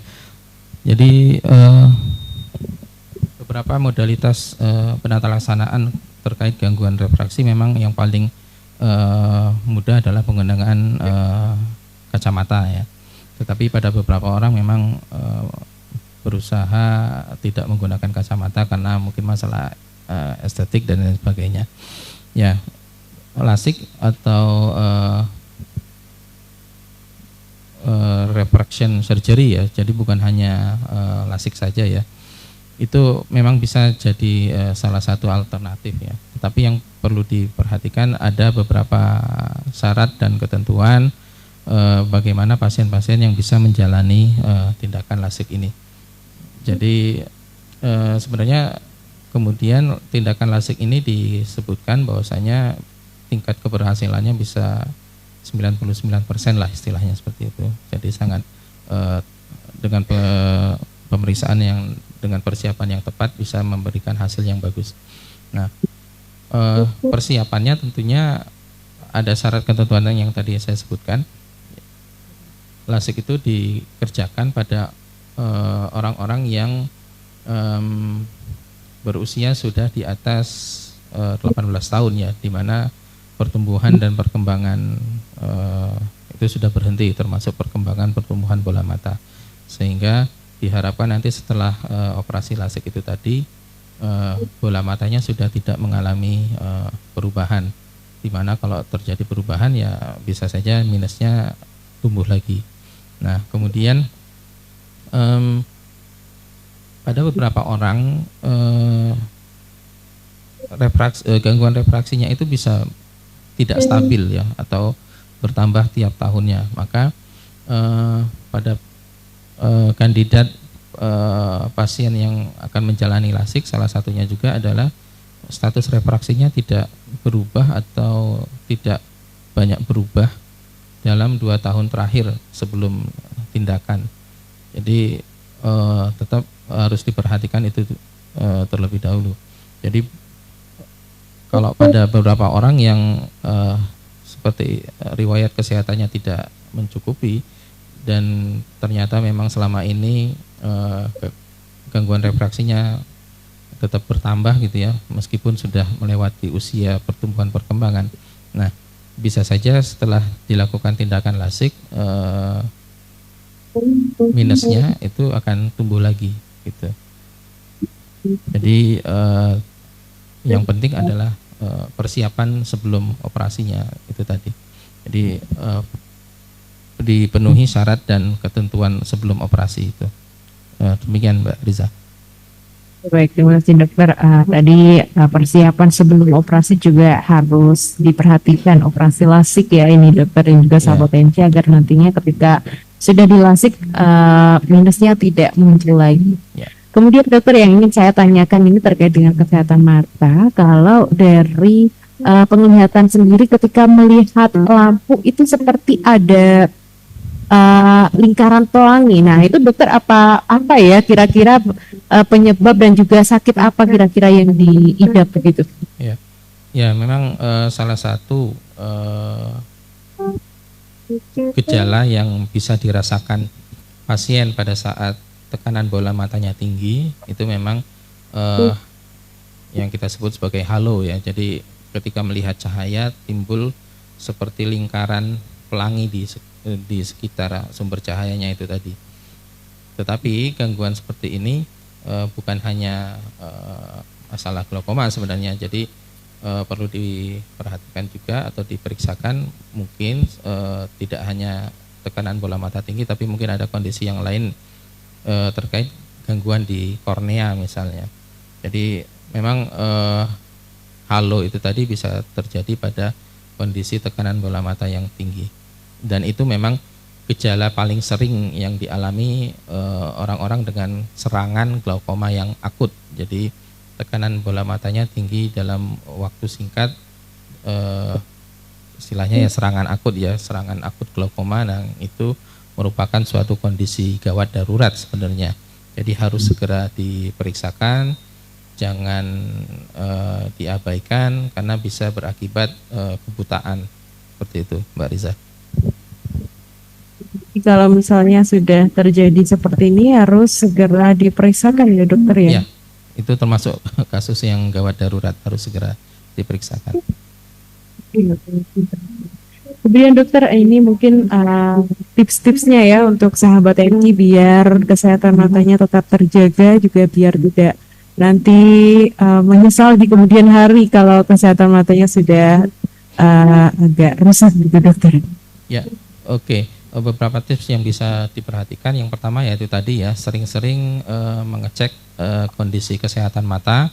jadi beberapa modalitas penata laksanaan terkait gangguan refraksi memang yang paling mudah adalah penggunaan kacamata ya. Tetapi pada beberapa orang memang berusaha tidak menggunakan kacamata karena mungkin masalah estetik dan lain sebagainya. Ya, lasik atau refraction surgery ya, jadi bukan hanya lasik saja ya. Itu memang bisa jadi salah satu alternatif ya. Tetapi yang perlu diperhatikan ada beberapa syarat dan ketentuan bagaimana pasien-pasien yang bisa menjalani tindakan lasik ini. Jadi sebenarnya kemudian tindakan lasik ini disebutkan bahwasanya tingkat keberhasilannya bisa 99% lah istilahnya seperti itu. Jadi sangat dengan pemeriksaan yang dengan persiapan yang tepat bisa memberikan hasil yang bagus. Nah, persiapannya tentunya ada syarat ketentuan yang tadi saya sebutkan. Lasik itu dikerjakan pada orang-orang yang berusia sudah di atas 18 tahun ya, di mana pertumbuhan dan perkembangan itu sudah berhenti, termasuk perkembangan pertumbuhan bola mata, sehingga diharapkan nanti setelah operasi lasik itu tadi bola matanya sudah tidak mengalami perubahan, di mana kalau terjadi perubahan ya bisa saja minusnya tumbuh lagi. Nah kemudian pada beberapa orang gangguan refraksinya itu bisa tidak stabil ya, atau bertambah tiap tahunnya. Maka pada kandidat pasien yang akan menjalani lasik, salah satunya juga adalah status refraksinya tidak berubah atau tidak banyak berubah dalam 2 tahun terakhir sebelum tindakan. Jadi tetap harus diperhatikan itu terlebih dahulu. Jadi kalau pada beberapa orang yang seperti riwayat kesehatannya tidak mencukupi dan ternyata memang selama ini gangguan refraksinya tetap bertambah gitu ya, meskipun sudah melewati usia pertumbuhan perkembangan. Nah, bisa saja setelah dilakukan tindakan lasik minusnya itu akan tumbuh lagi gitu. Jadi yang penting adalah persiapan sebelum operasinya itu tadi. Jadi dipenuhi syarat dan ketentuan sebelum operasi itu. Demikian Mbak Riza. Baik, terima kasih dokter. Tadi persiapan sebelum operasi juga harus diperhatikan, operasi lasik ya ini dokter dan juga sahabat TNC, agar nantinya ketika sudah dilasik minusnya tidak muncul lagi. Kemudian dokter, yang ingin saya tanyakan ini terkait dengan kesehatan mata. Kalau dari penglihatan sendiri ketika melihat lampu itu seperti ada lingkaran pelangi. Nah, itu dokter apa ya kira-kira penyebab dan juga sakit apa kira-kira yang diidap begitu? Ya memang salah satu gejala yang bisa dirasakan pasien pada saat tekanan bola matanya tinggi itu memang yang kita sebut sebagai halo ya. Jadi ketika melihat cahaya timbul seperti lingkaran pelangi di sekitar sumber cahayanya itu tadi. Tetapi gangguan seperti ini bukan hanya masalah glaukoma sebenarnya. Jadi perlu diperhatikan juga atau diperiksakan, mungkin tidak hanya tekanan bola mata tinggi, tapi mungkin ada kondisi yang lain terkait gangguan di kornea misalnya. Jadi memang halo itu tadi bisa terjadi pada kondisi tekanan bola mata yang tinggi, dan itu memang gejala paling sering yang dialami orang-orang dengan serangan glaukoma yang akut. Jadi tekanan bola matanya tinggi dalam waktu singkat, istilahnya ya serangan akut ya, serangan akut glaukoma. Nah, itu merupakan suatu kondisi gawat darurat sebenarnya. Jadi harus segera diperiksakan, jangan diabaikan karena bisa berakibat kebutaan. Seperti itu, Mbak Riza. Kalau misalnya sudah terjadi seperti ini harus segera diperiksakan ya dokter ya? Ya, itu termasuk kasus yang gawat darurat, harus segera diperiksakan. Kemudian dokter, ini mungkin tips-tipsnya ya untuk sahabat TNI biar kesehatan matanya tetap terjaga, juga biar tidak nanti menyesal di kemudian hari kalau kesehatan matanya sudah agak rusak gitu dokter. Ya, oke. beberapa tips yang bisa diperhatikan. Yang pertama yaitu tadi ya, sering-sering mengecek kondisi kesehatan mata.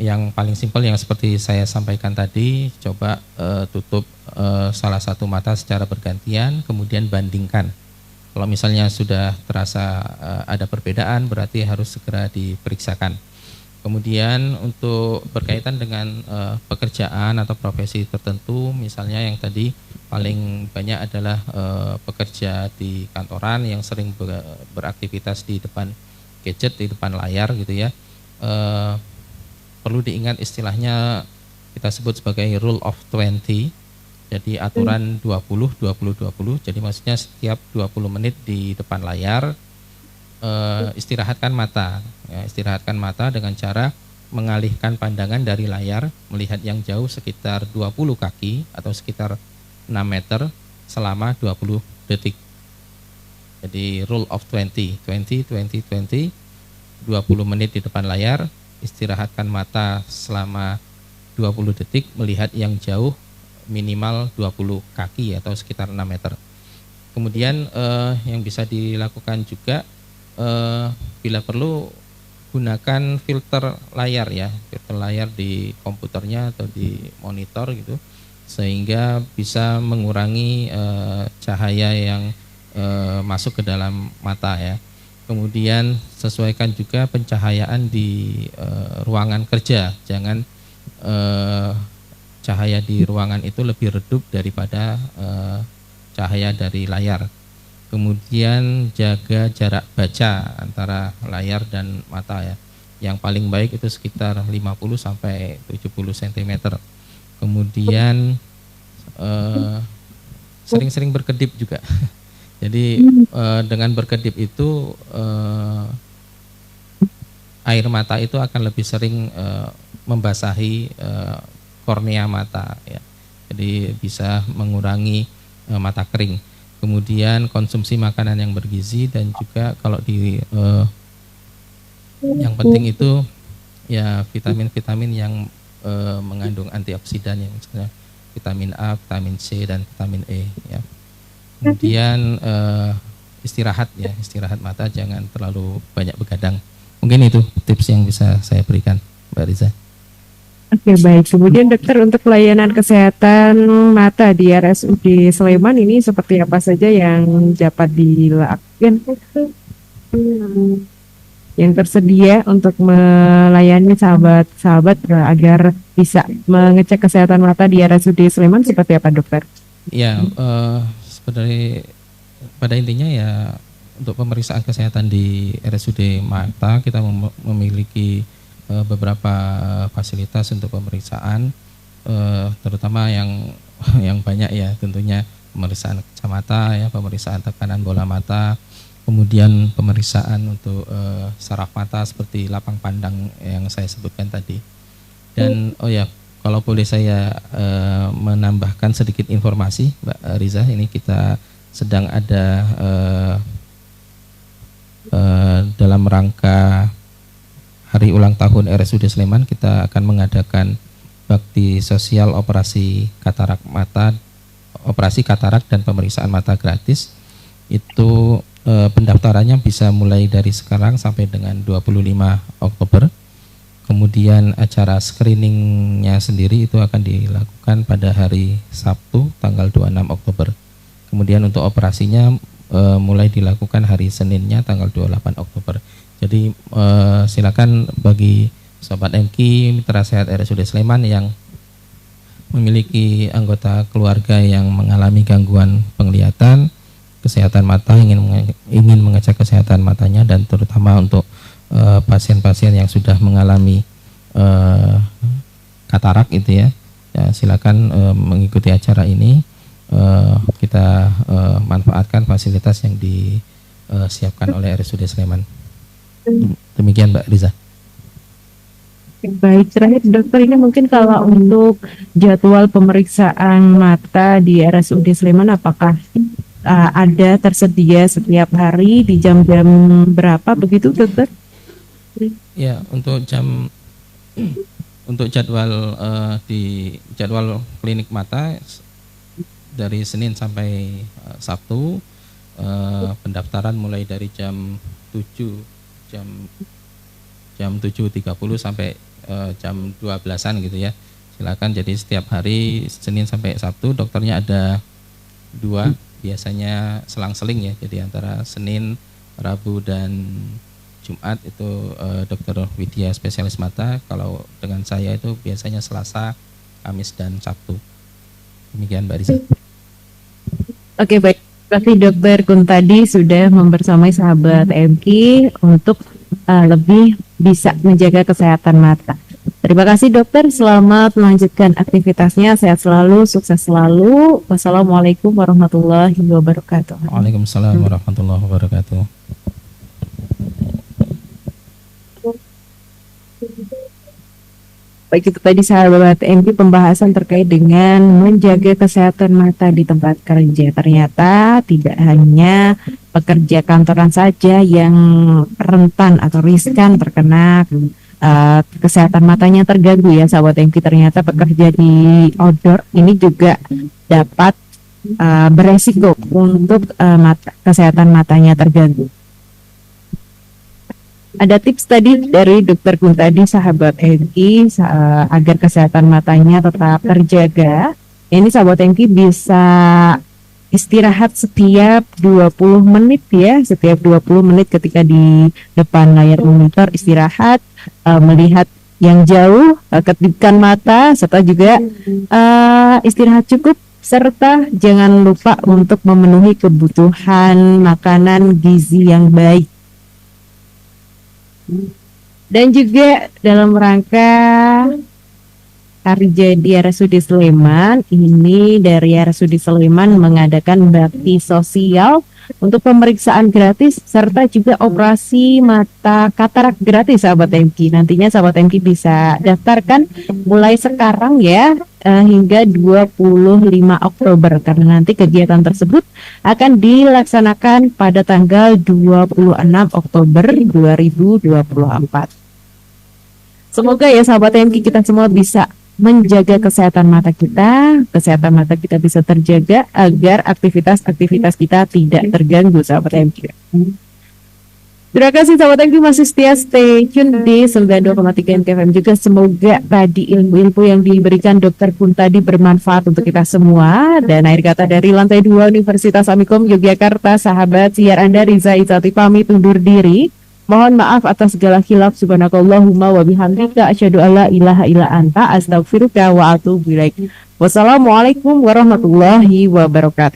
Yang paling simpel yang seperti saya sampaikan tadi, coba tutup salah satu mata secara bergantian, kemudian bandingkan. Kalau misalnya sudah terasa ada perbedaan, berarti harus segera diperiksakan. Kemudian untuk berkaitan dengan pekerjaan atau profesi tertentu, misalnya yang tadi paling banyak adalah pekerja di kantoran yang sering beraktivitas di depan gadget, di depan layar gitu ya. Perlu diingat istilahnya kita sebut sebagai rule of 20. Jadi aturan 20-20-20. Jadi maksudnya setiap 20 menit di depan layar istirahatkan mata. Ya, istirahatkan mata dengan cara mengalihkan pandangan dari layar, melihat yang jauh sekitar 20 kaki atau sekitar 6 meter selama 20 detik. Jadi rule of 20, 20, 20 menit di depan layar, istirahatkan mata selama 20 detik, melihat yang jauh minimal 20 kaki atau sekitar 6 meter. Kemudian yang bisa dilakukan juga bila perlu gunakan filter layar ya, filter layar di komputernya atau di monitor gitu, sehingga bisa mengurangi cahaya yang masuk ke dalam mata ya. Kemudian sesuaikan juga pencahayaan di ruangan kerja, jangan cahaya di ruangan itu lebih redup daripada cahaya dari layar. Kemudian jaga jarak baca antara layar dan mata ya. Yang paling baik itu sekitar 50 sampai 70 cm. Kemudian sering-sering berkedip juga. Jadi dengan berkedip itu air mata itu akan lebih sering membasahi kornea mata ya. Jadi bisa mengurangi mata kering. Kemudian konsumsi makanan yang bergizi, dan juga kalau di yang penting itu ya vitamin-vitamin yang mengandung antioksidan, yang misalnya vitamin A, vitamin C dan vitamin E ya. Kemudian istirahat ya, istirahat mata, jangan terlalu banyak begadang. Mungkin itu tips yang bisa saya berikan, Mbak Riza. Oke, baik. Kemudian dokter, untuk pelayanan kesehatan mata di RSUD Sleman ini seperti apa saja yang dapat dilakukan yang tersedia untuk melayani sahabat-sahabat agar bisa mengecek kesehatan mata di RSUD Sleman, seperti apa dokter? Ya, sebenarnya pada intinya ya, untuk pemeriksaan kesehatan di RSUD Mata kita memiliki beberapa fasilitas untuk pemeriksaan, terutama yang banyak ya, tentunya pemeriksaan kacamata ya, pemeriksaan tekanan bola mata, kemudian pemeriksaan untuk saraf mata seperti lapang pandang yang saya sebutkan tadi. Dan oh ya, kalau boleh saya menambahkan sedikit informasi, Mbak Riza, ini kita sedang ada dalam rangka Hari Ulang Tahun RSUD Sleman, kita akan mengadakan bakti sosial operasi katarak mata, operasi katarak dan pemeriksaan mata gratis. Itu pendaftarannya bisa mulai dari sekarang sampai dengan 25 Oktober. Kemudian acara screeningnya sendiri itu akan dilakukan pada hari Sabtu tanggal 26 Oktober. Kemudian untuk operasinya mulai dilakukan hari Seninnya tanggal 28 Oktober. Jadi silakan bagi Sobat MQ, Mitra Sehat RSUD Sleman yang memiliki anggota keluarga yang mengalami gangguan penglihatan, kesehatan mata, ingin mengecek kesehatan matanya, dan terutama untuk pasien-pasien yang sudah mengalami katarak itu ya, silakan mengikuti acara ini. Kita manfaatkan fasilitas yang disiapkan oleh RSUD Sleman. Demikian Mbak Riza. Baik, terakhir dokter, ini mungkin kalau untuk jadwal pemeriksaan mata di RSUD Sleman, apakah ada tersedia setiap hari di jam-jam berapa begitu dokter? Ya, untuk jadwal jadwal klinik mata dari Senin sampai Sabtu pendaftaran mulai dari jam 7 jam 7.30 sampai jam 12-an gitu ya. Silakan, jadi setiap hari Senin sampai Sabtu dokternya ada 2, biasanya selang-seling ya. Jadi antara Senin, Rabu dan Jumat itu dokter Widya spesialis mata. Kalau dengan saya itu biasanya Selasa, Kamis dan Sabtu. Demikian Mbak Risa. Oke, baik. Terima kasih Dokter Kuntadi sudah membersamai sahabat MK untuk lebih bisa menjaga kesehatan mata. Terima kasih dokter, selamat melanjutkan aktivitasnya, sehat selalu, sukses selalu. Wassalamualaikum warahmatullahi wabarakatuh. Waalaikumsalam warahmatullahi wabarakatuh. Baik, itu tadi sahabat MK pembahasan terkait dengan menjaga kesehatan mata di tempat kerja. Ternyata tidak hanya pekerja kantoran saja yang rentan atau riskan terkena kesehatan matanya terganggu ya sahabat MK. Ternyata pekerja di outdoor ini juga dapat beresiko untuk kesehatan matanya terganggu. Ada tips tadi dari Dokter Kuntadi sahabat MK agar kesehatan matanya tetap terjaga. Ini sahabat MK bisa istirahat setiap 20 menit ya, setiap 20 menit ketika di depan layar monitor istirahat, melihat yang jauh, kedipkan mata, serta juga istirahat cukup, serta jangan lupa untuk memenuhi kebutuhan makanan gizi yang baik. Dan juga dalam rangka hari jadi RSUD Sleman, ini dari RSUD Sleman mengadakan bakti sosial untuk pemeriksaan gratis serta juga operasi mata katarak gratis sahabat MK. Nantinya sahabat MK bisa daftarkan mulai sekarang ya hingga 25 Oktober karena nanti kegiatan tersebut akan dilaksanakan pada tanggal 26 Oktober 2024. Semoga ya sahabat MK kita semua bisa menjaga kesehatan mata kita bisa terjaga agar aktivitas kita tidak terganggu sahabat MK. Terima kasih sahabat MK masih setia stay tune di 92,3 MKFM juga. Semoga tadi ilmu-ilmu yang diberikan Dokter Kuntadi bermanfaat untuk kita semua. Dan akhir kata dari lantai 2 Universitas Amikom Yogyakarta, sahabat siar Anda Riza Izati pamit undur diri. Mohon maaf atas segala khilaf. Subhanakallahumma wa bihamdika asyhadu alla ilaha illa anta astaghfiruka wa atubu ilaik. Wassalamualaikum warahmatullahi wabarakatuh.